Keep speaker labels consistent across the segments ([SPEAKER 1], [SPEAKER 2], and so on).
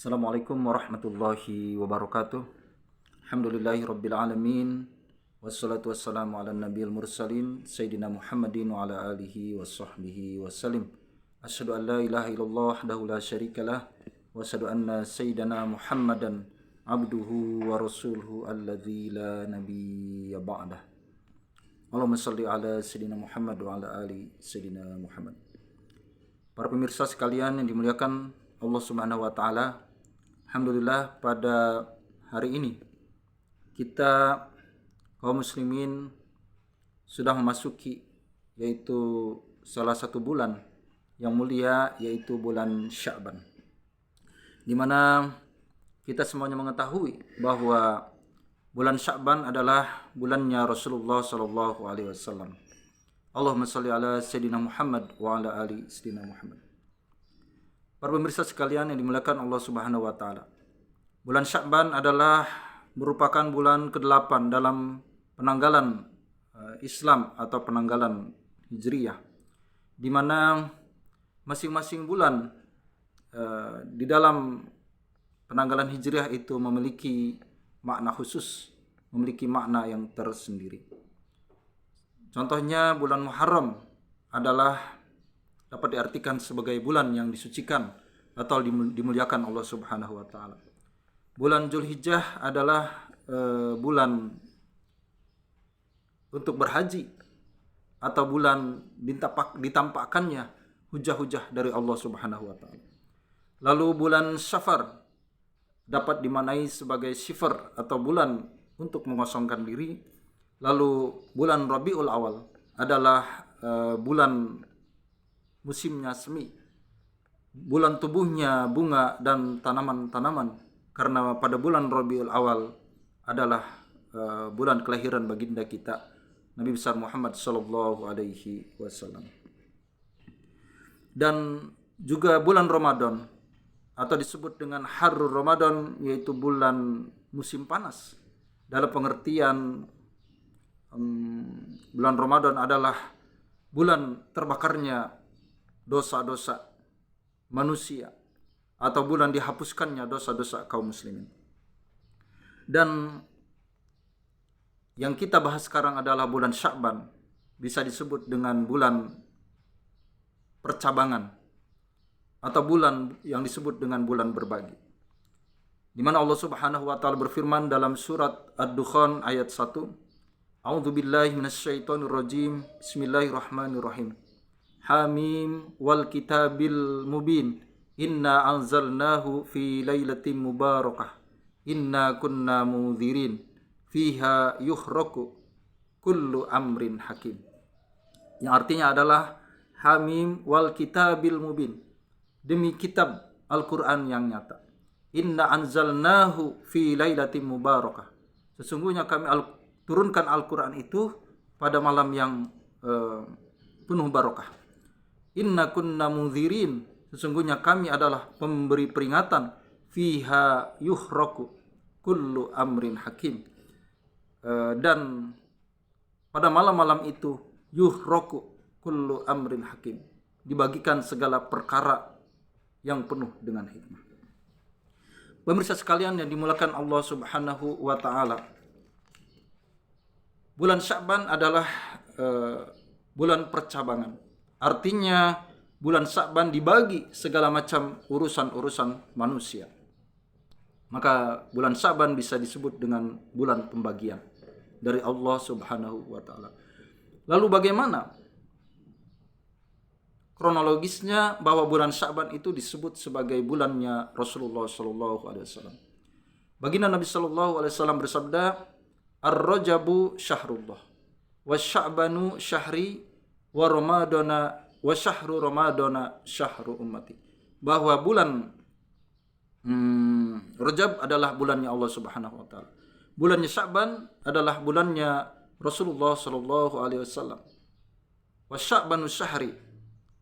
[SPEAKER 1] Assalamualaikum warahmatullahi wabarakatuh. Alhamdulillahi rabbil alamin. Wassalatu wassalamu ala nabiyil mursalin Sayyidina Muhammadin wa ala alihi wa sahbihi wasallim. Asyhadu an la ilaha illallah wahdahu la syarikalah wa asyhadu anna sayyidana Muhammadan abduhu wa rasuluhu alladzi la nabiyya ba'dah. Allahumma shalli ala sayyidina Muhammad wa ala ali sayyidina Muhammad. Para pemirsa sekalian yang dimuliakan Allah Subhanahu wa taala, alhamdulillah pada hari ini kita kaum muslimin sudah memasuki yaitu salah satu bulan yang mulia, yaitu bulan Sya'ban, di mana kita semuanya mengetahui bahwa bulan Sya'ban adalah bulannya Rasulullah sallallahu alaihi wasallam. Allahumma shalli ala sayyidina Muhammad wa ala ali sayyidina Muhammad. Para pemirsa sekalian yang dimuliakan Allah Subhanahu wa taala, bulan Sya'ban adalah merupakan bulan ke-8 dalam penanggalan Islam atau penanggalan Hijriyah, di mana masing-masing bulan di dalam penanggalan Hijriyah itu memiliki makna khusus, memiliki makna yang tersendiri. Contohnya bulan Muharram adalah dapat diartikan sebagai bulan yang disucikan atau dimuliakan Allah Subhanahu wa taala. Bulan Dzulhijjah adalah bulan untuk berhaji atau bulan ditampakkannya hujah-hujah dari Allah Subhanahu wa taala. Lalu bulan Safar dapat dimaknai sebagai sifar atau bulan untuk mengosongkan diri. Lalu bulan Rabiul Awal adalah bulan musimnya semi, bulan tubuhnya bunga dan tanaman-tanaman, karena pada bulan Rabiul Awal adalah bulan kelahiran baginda kita Nabi besar Muhammad sallallahu alaihi wasallam. Dan juga bulan Ramadan atau disebut dengan Harrul Ramadan, yaitu bulan musim panas. Dalam pengertian bulan Ramadan adalah bulan terbakarnya dosa-dosa manusia atau bulan dihapuskannya dosa-dosa kaum muslimin. Dan yang kita bahas sekarang adalah bulan Sya'ban, bisa disebut dengan bulan percabangan atau bulan yang disebut dengan bulan berbagi, di mana Allah Subhanahu wa taala berfirman dalam surat Ad-Dukhan ayat 1, A'udzu billahi minasyaitonir rajim. Bismillahirrahmanirrahim. Hamim wal kitabil mubin. Inna anzalnahu fi lailatin mubarakah. Inna kunna mudhirin. Fiha yuhraku kullu amrin hakim. Yang artinya adalah Hamim wal kitabil mubin. Demi kitab Al-Qur'an yang nyata. Inna anzalnahu fi lailatin mubarakah. Sesungguhnya kami turunkan Al-Quran itu pada malam yang penuh barakah. Inna kunna mundhirin, sesungguhnya kami adalah pemberi peringatan. Fiha yuhraku kullu amrin hakim. Dan pada malam-malam itu yuhraku kullu amrin hakim, dibagikan segala perkara yang penuh dengan hikmah. Pemirsa sekalian yang dimuliakan Allah Subhanahu wa taala, bulan Sya'ban adalah bulan percabangan. Artinya bulan Sya'ban dibagi segala macam urusan-urusan manusia. Maka bulan Sya'ban bisa disebut dengan bulan pembagian dari Allah Subhanahu wa taala. Lalu bagaimana kronologisnya bahwa bulan Sya'ban itu disebut sebagai bulannya Rasulullah sallallahu alaihi wasallam? Baginda Nabi sallallahu alaihi wasallam bersabda, Ar-Rajabu syahrullah wa Sya'banu syahri wa Ramadana wa syahru Ramadana syahru ummati. Bahwa bulan Rajab adalah bulannya Allah Subhanahu wa taala. Bulannya Sya'ban adalah bulannya Rasulullah sallallahu alaihi wasallam. Wa Sya'banu syahri,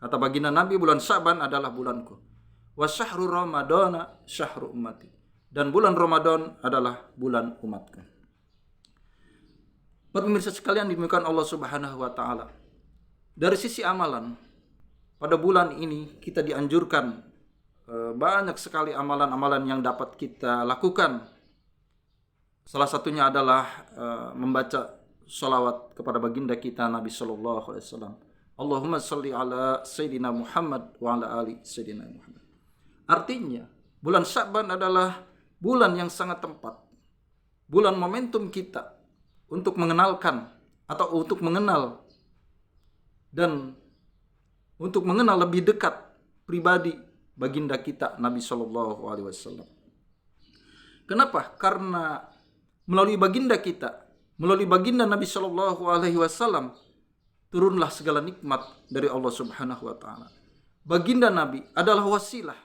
[SPEAKER 1] kata baginda Nabi, bulan Sya'ban adalah bulanku. Wa syahru Ramadana syahru ummati, dan bulan Ramadan adalah bulan umatku. Pemirsa sekalian dimuliakan Allah Subhanahu wa taala, dari sisi amalan pada bulan ini kita dianjurkan banyak sekali amalan-amalan yang dapat kita lakukan. Salah satunya adalah membaca salawat kepada baginda kita Nabi sallallahu alaihi wasallam. Allahumma shalli ala Sayyidina Muhammad wa ala ali Sayyidina Muhammad. Artinya, bulan Sya'ban adalah bulan yang sangat tepat. Bulan momentum kita untuk mengenalkan atau untuk mengenal dan untuk mengenal lebih dekat pribadi baginda kita Nabi sallallahu alaihi wasallam. Kenapa? Karena melalui baginda kita, melalui baginda Nabi sallallahu alaihi wasallam turunlah segala nikmat dari Allah Subhanahu wa taala. Baginda Nabi adalah wasilah,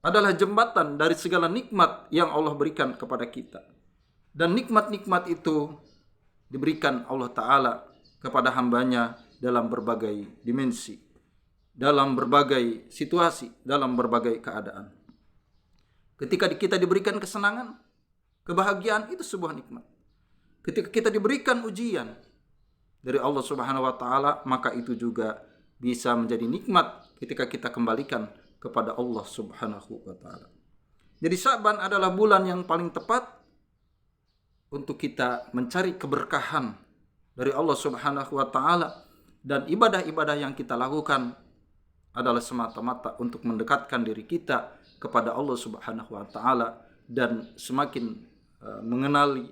[SPEAKER 1] adalah jembatan dari segala nikmat yang Allah berikan kepada kita. Dan nikmat-nikmat itu diberikan Allah Ta'ala kepada hambanya dalam berbagai dimensi, dalam berbagai situasi, dalam berbagai keadaan. Ketika kita diberikan kesenangan, kebahagiaan, itu sebuah nikmat. Ketika kita diberikan ujian dari Allah Subhanahu wa taala, maka itu juga bisa menjadi nikmat ketika kita kembalikan kepada Allah Subhanahu wa taala. Jadi Sya'ban adalah bulan yang paling tepat untuk kita mencari keberkahan dari Allah Subhanahu wa taala, dan ibadah-ibadah yang kita lakukan adalah semata-mata untuk mendekatkan diri kita kepada Allah Subhanahu wa taala dan semakin mengenali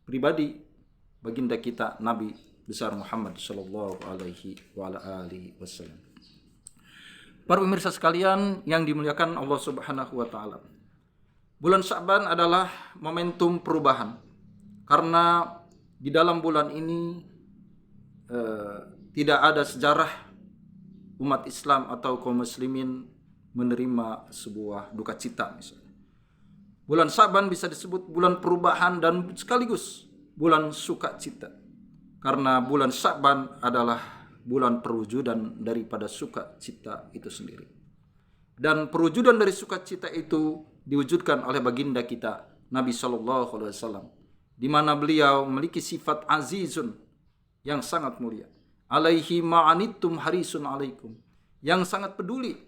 [SPEAKER 1] pribadi baginda kita Nabi besar Muhammad sallallahu alaihi wa ala alihi wasallam. Para pemirsa sekalian yang dimuliakan Allah Subhanahu wa taala. Bulan Sya'ban adalah momentum perubahan. Karena di dalam bulan ini tidak ada sejarah umat Islam atau kaum muslimin menerima sebuah duka cita misalnya. Bulan Sya'ban bisa disebut bulan perubahan dan sekaligus bulan sukacita. Karena bulan Sya'ban adalah bulan perwujudan daripada sukacita itu sendiri. Dan perwujudan dari sukacita itu diwujudkan oleh baginda kita Nabi sallallahu alaihi wasallam, di mana beliau memiliki sifat azizun yang sangat mulia. Alaihi ma'anittum harisun alaikum, yang sangat peduli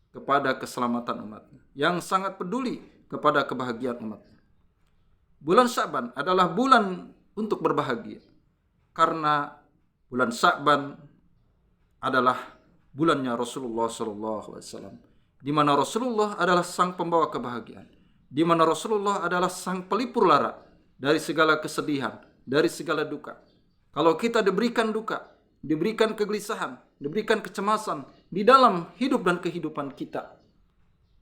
[SPEAKER 1] kepada keselamatan umatnya, yang sangat peduli kepada kebahagiaan umatnya. Bulan Sya'ban adalah bulan untuk berbahagia, karena bulan Sya'ban adalah bulannya Rasulullah sallallahu alaihi wasallam, di mana Rasulullah adalah sang pembawa kebahagiaan, di mana Rasulullah adalah sang pelipur lara dari segala kesedihan, dari segala duka. Kalau kita diberikan duka, diberikan kegelisahan, diberikan kecemasan di dalam hidup dan kehidupan kita,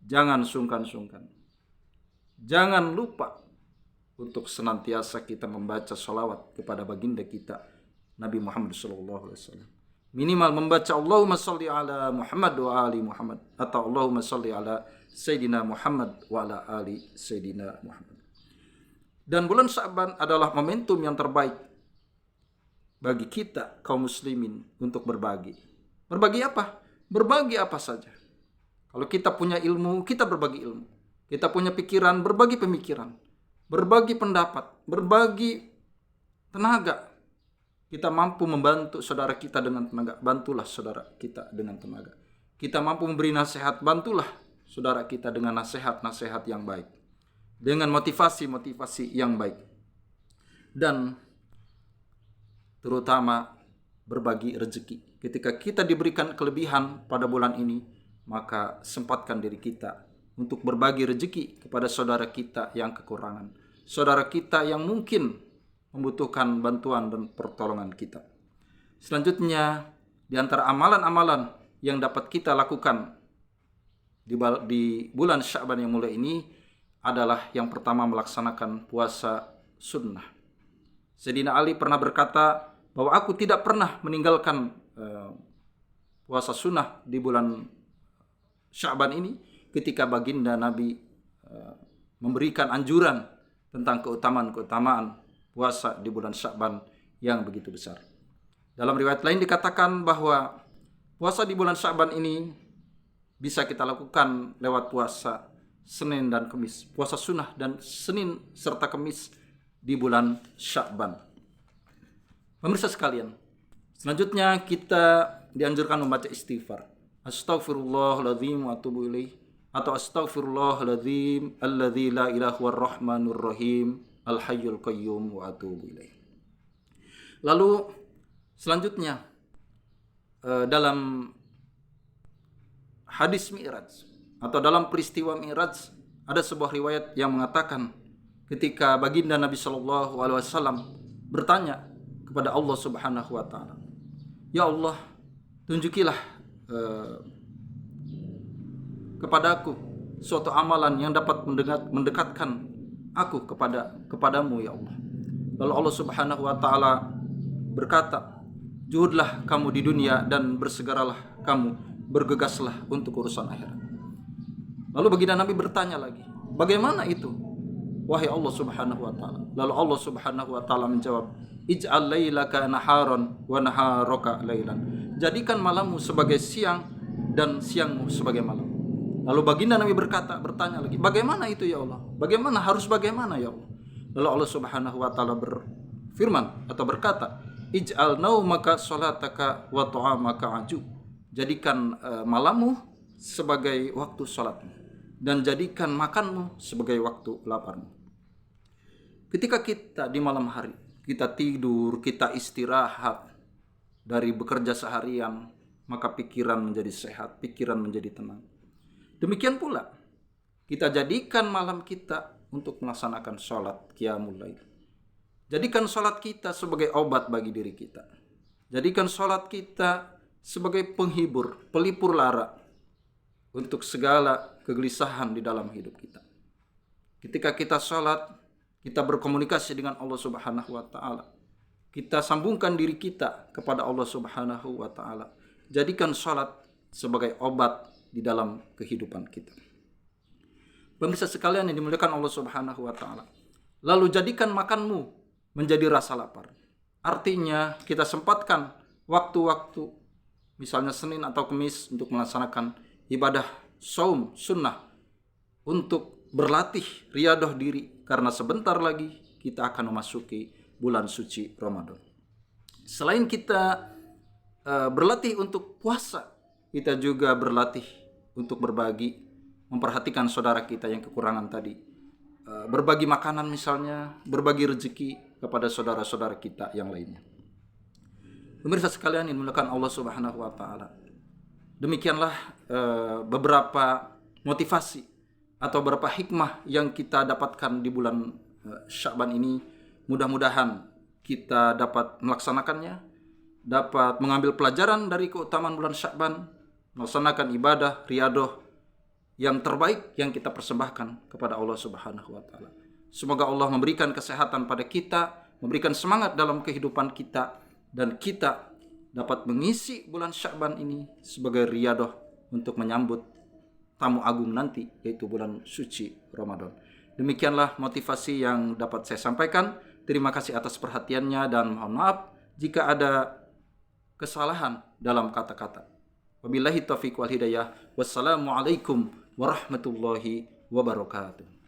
[SPEAKER 1] jangan sungkan-sungkan. Jangan lupa untuk senantiasa kita membaca sholawat kepada baginda kita Nabi Muhammad SAW. Minimal membaca Allahumma salli ala Muhammad wa ali Muhammad, atau Allahumma salli ala Sayyidina Muhammad wa ala ali Sayyidina Muhammad. Dan bulan Sya'ban adalah momentum yang terbaik bagi kita kaum muslimin untuk berbagi. Berbagi apa? Berbagi apa saja. Kalau kita punya ilmu, kita berbagi ilmu. Kita punya pikiran, berbagi pemikiran. Berbagi pendapat, berbagi tenaga. Kita mampu membantu saudara kita dengan tenaga, bantulah saudara kita dengan tenaga. Kita mampu memberi nasihat, bantulah saudara kita dengan nasihat-nasihat yang baik, dengan motivasi-motivasi yang baik. Dan terutama berbagi rezeki. Ketika kita diberikan kelebihan pada bulan ini, maka sempatkan diri kita untuk berbagi rezeki kepada saudara kita yang kekurangan, saudara kita yang mungkin membutuhkan bantuan dan pertolongan kita. Selanjutnya, di antara amalan-amalan yang dapat kita lakukan di bulan Sya'ban yang mulia ini adalah yang pertama, melaksanakan puasa sunnah. Sayyidina Ali pernah berkata bahwa aku tidak pernah meninggalkan puasa sunnah di bulan Sya'ban ini ketika baginda Nabi memberikan anjuran tentang keutamaan-keutamaan puasa di bulan Sya'ban yang begitu besar. Dalam riwayat lain dikatakan bahwa puasa di bulan Sya'ban ini bisa kita lakukan lewat puasa Senin dan Kamis, puasa sunnah dan Senin serta Kamis di bulan Sya'ban. Pemirsa sekalian, selanjutnya kita dianjurkan membaca istighfar. Astaghfirullahaladzim wa atubu ilaih. atau astaghfirullahaladzim alladzi la ilaha warrahmanur rahim al-hayyul qayyum wa atubu ilaih. Lalu selanjutnya dalam hadis Mi'raj atau dalam peristiwa Mi'raj ada sebuah riwayat yang mengatakan ketika baginda Nabi Shallallahu Alaihi Wasallam bertanya kepada Allah Subhanahu Wa Taala, ya Allah, tunjukilah kepadaku suatu amalan yang dapat mendekatkan aku kepadamu ya Allah. Lalu Allah Subhanahu Wa Taala berkata, juhudlah kamu di dunia dan bersegeralah kamu, bergegaslah untuk urusan akhirat. Lalu baginda Nabi bertanya lagi, bagaimana itu wahai Allah Subhanahu Wa Taala? Lalu Allah Subhanahu Wa Taala menjawab, ij'al lailaka naharan wa naharaka lailan. Jadikan malammu sebagai siang dan siangmu sebagai malam. Lalu baginda Nabi bertanya lagi, bagaimana itu ya Allah? Bagaimana ya Allah? Lalu Allah Subhanahu Wa Taala berfirman atau berkata, ij'al naumaka salataka wa ta'amaka aju. Jadikan malammu sebagai waktu salatmu dan jadikan makanmu sebagai waktu laparmu. Ketika kita di malam hari, kita tidur, kita istirahat dari bekerja seharian, maka pikiran menjadi sehat, pikiran menjadi tenang. Demikian pula kita jadikan malam kita untuk melaksanakan sholat qiyamul lail. Jadikan sholat kita sebagai obat bagi diri kita. Jadikan sholat kita sebagai penghibur, pelipur lara untuk segala kegelisahan di dalam hidup kita. Ketika kita sholat, kita berkomunikasi dengan Allah Subhanahu Wa Taala. Kita sambungkan diri kita kepada Allah Subhanahu Wa Taala. Jadikan sholat sebagai obat di dalam kehidupan kita. Pemirsa sekalian yang dimuliakan Allah Subhanahu Wa Taala. Lalu jadikan makanmu menjadi rasa lapar. Artinya kita sempatkan waktu-waktu, misalnya Senin atau Kamis, untuk melaksanakan ibadah saum sunnah, untuk berlatih riadah diri, karena sebentar lagi kita akan memasuki bulan suci Ramadan. Selain kita berlatih untuk puasa, kita juga berlatih untuk berbagi, memperhatikan saudara kita yang kekurangan tadi, berbagi makanan misalnya, berbagi rezeki kepada saudara-saudara kita yang lainnya. Pemirsa sekalian yang dimuliakan Allah Subhanahu Wa Taala, demikianlah beberapa motivasi atau beberapa hikmah yang kita dapatkan di bulan Sya'ban ini. Mudah-mudahan kita dapat melaksanakannya, dapat mengambil pelajaran dari keutamaan bulan Sya'ban, melaksanakan ibadah riyadah yang terbaik yang kita persembahkan kepada Allah Subhanahu Wa Taala. Semoga Allah memberikan kesehatan pada kita, memberikan semangat dalam kehidupan kita, dan kita dapat mengisi bulan Sya'ban ini sebagai riyadah untuk menyambut tamu agung nanti, yaitu bulan suci Ramadan. Demikianlah motivasi yang dapat saya sampaikan. Terima kasih atas perhatiannya dan mohon maaf jika ada kesalahan dalam kata-kata. Wabillahi taufiq wal hidayah. Wassalamualaikum warahmatullahi wabarakatuh.